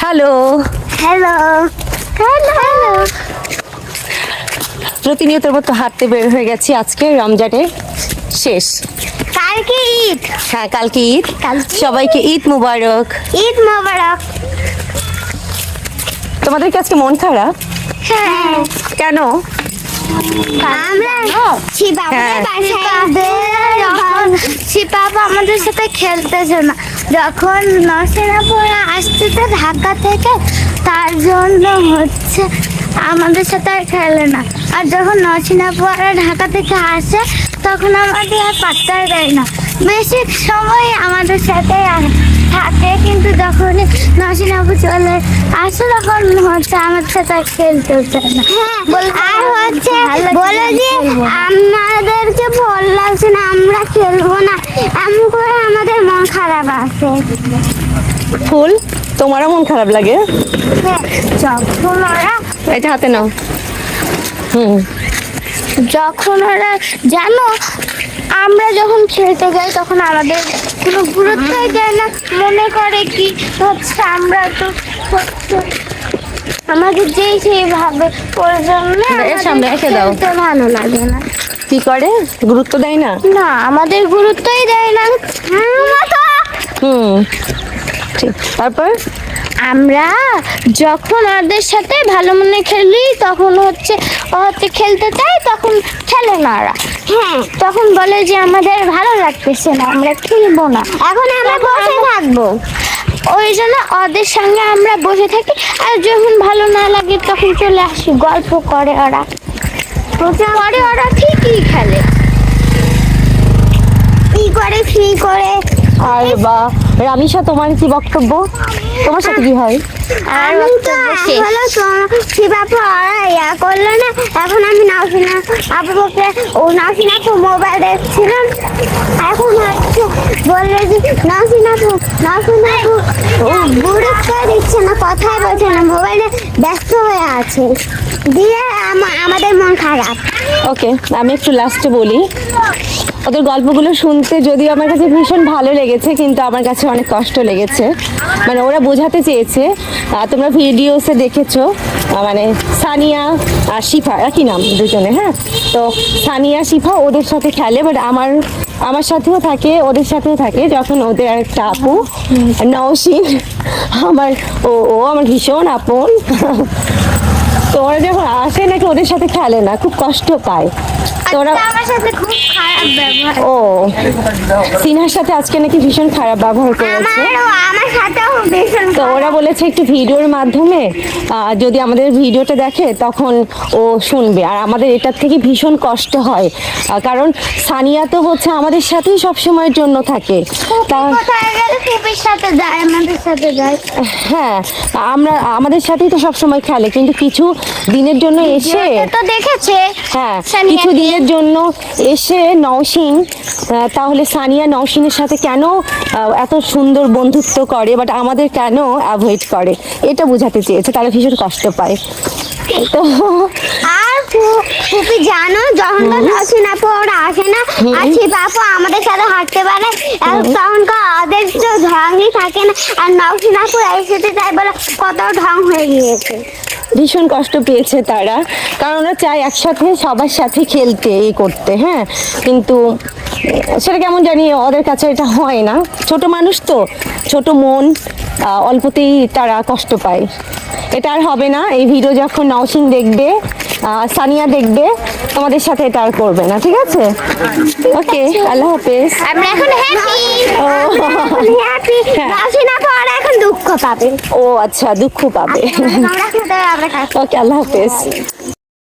Hello hello hello প্রতিনিয়তের মতো হাঁটতে বের হয়ে গেছি। আজকে রমজানের শেষ। কালকে ঈদ। হ্যাঁ, কালকে ঈদ। কালকে সবাইকে ঈদ মুবারক। ঈদ মোবারক। তোমাদের কি আজকে মন খারাপ? হ্যাঁ, কেন? আমরা হ্যাঁ। শিপাপা আমাদের সাথে খেলতেছে না, যখন নরসিংহপুরে আসতেছে ঢাকা থেকে, তার জন্য হচ্ছে আমাদের সাথে আর খেলে না। আর যখন নরসিংহপুরে ঢাকা থেকে আসে তখন আমাদের আর পাত্তাই দেয় না, বেশি সময় আমাদের সাথে থাকে, কিন্তু যখন নরসিংহপুর চলে আসে তখন হচ্ছে আমাদের সাথে আর খেলতে চায় না। আর হচ্ছে বলে যে আমাদেরকে ভালো লাগছে না, আমরা খেলবো না, এমন করে আমাদের মন খারাপ আছে। ফুল, তোমারও মন খারাপ লাগে? যখন ওরা এটা হাতে নাও। যখন ওরা জানো আমরা যখন খেলতে যাই তখন আমাদের কোনো গুরুত্বই দেয় না, মনে করে কি হচ্ছে আমরা তো আমাদের যেই সেইভাবে প্রয়োজন না, এর সামনে রেখে দাও। খেলতে ভালো লাগে না। কি করে? গুরুত্ব দেয় না? না, আমাদের গুরুত্বই দেয় না। ঠিক। তারপর আমরা যখন ওদের সাথে ভালো মনে খেলি তখন হচ্ছে খেলতে চাই, তখন খেলে না ওরা। হ্যাঁ, তখন বলে যে আমাদের ভালো লাগতেছে না, আমরা খেলবো না, এখন আমরা বসে থাকবো। ওই জন্য ওদের সঙ্গে আমরা বসে থাকি, আর যখন ভালো না লাগে তখন চলে আসি, গল্প করে ওরা। পরে ওরা ঠিকই খেলে, ই করে ফ্রি করে। আর বা রামিসা, তোমার কি বক্তব্য? তোমার সাথে কি হয়? আর হলো শিবাপু ওরা ইয়া করলো না, এখন আমি নাওসিনা আপুকে মোবাইল দেখছিলাম, এখন হচ্ছে বললে যে নাওসিনা আপু ও গুরুত্ব দিচ্ছে না, কথাই বলছে না, মোবাইলে ব্যস্ত হয়ে আছে, দিয়ে আমাদের মন খারাপ। ওকে, আমি একটু লাস্টে বলি। ওদের গল্পগুলো শুনতে যদিও আমার কাছে ভীষণ ভালো লেগেছে, কিন্তু আমার কাছে অনেক কষ্ট লেগেছে। মানে ওরা বোঝাতে চেয়েছে, তোমরা ভিডিওসে দেখেছো, মানে সানিয়া আর শিফা, একই নাম দুজনে। হ্যাঁ, তো সানিয়া শিফা ওদের সাথে খেলে, বাট আমার সাথেও থাকে, ওদের সাথেও থাকে। যখন ওদের একটা আপু নওশিন, ও আমার ভীষণ আপন। তো ওরা যখন আসে নাকি ওদের সাথে খেলে না, খুব কষ্ট পায়। তো ওরা আমার সাথে খুব খারাপ ব্যবহার। ও সিনহার সাথে আজকে নাকি ভীষণ খারাপ ব্যবহার করেছে। আমার সাথেও ভীষণ। তো ওরা বলেছে একটু ভিডিওর মাধ্যমে যদি আমাদের ভিডিওটা দেখে তখন ও শুনবে। আর আমাদের এটার থেকে ভীষণ কষ্ট হয়, কারণ সানিয়া তো হচ্ছে আমাদের সাথেই সব সময়ের জন্য থাকে। তা কোথায় গেলে ফুপির সাথে যায়, আমাদের সাথে যায়। হ্যাঁ, আমাদের সাথেই তো সব সময় খেলে, কিন্তু কিছু দিনের জন্য এসে তো দেখেছে। হ্যাঁ, সানিয়াকে। কিছু দিনের জন্য এসে নওশিন, তাহলে সানিয়া নওশিনের সাথে কেন এত সুন্দর বন্ধুত্ব করে, বাট আমাদের কেন অ্যাভয়েড করে, এটা বোঝাতে চেয়েছে। তারা ভীষণ কষ্ট পায়। তো আর ফুপি জানো, যখন নসিন আপু ওরা আসে না, আর শিবাপু আমাদের সাথে হাঁটতে পারে, তখন ওদের তো ঢংই থাকে না, আর নসিন আপু এসেতে তাই বলে কত ঢং হয়ে গিয়েছে। ভীষণ কষ্ট পেয়েছে তারা, কারণ ওরা চায় একসাথে সবার সাথে খেলতে, এই করতে। হ্যাঁ, কিন্তু সেটা কেমন জানি ওদের কাছে এটা হয় না। ছোট মানুষ তো, ছোট মন, অল্পতেই তারা কষ্ট পায়। এটা আর হবে না। এই ভিডিও যখন নওশিন দেখবে, সানিয়া দেখবে, তোমাদের সাথে এটা আর করবে না, ঠিক আছে? ওকে, আল্লাহ হাফেজ। আমরা এখন হ্যাপি। হ্যাপি। হ্যাঁ। নসিন আপু ওরা এখন দুঃখ পাবে। ও আচ্ছা, দুঃখ পাবে। আমরা খেতে, আমরা ওকে, আল্লাহ হাফেজ।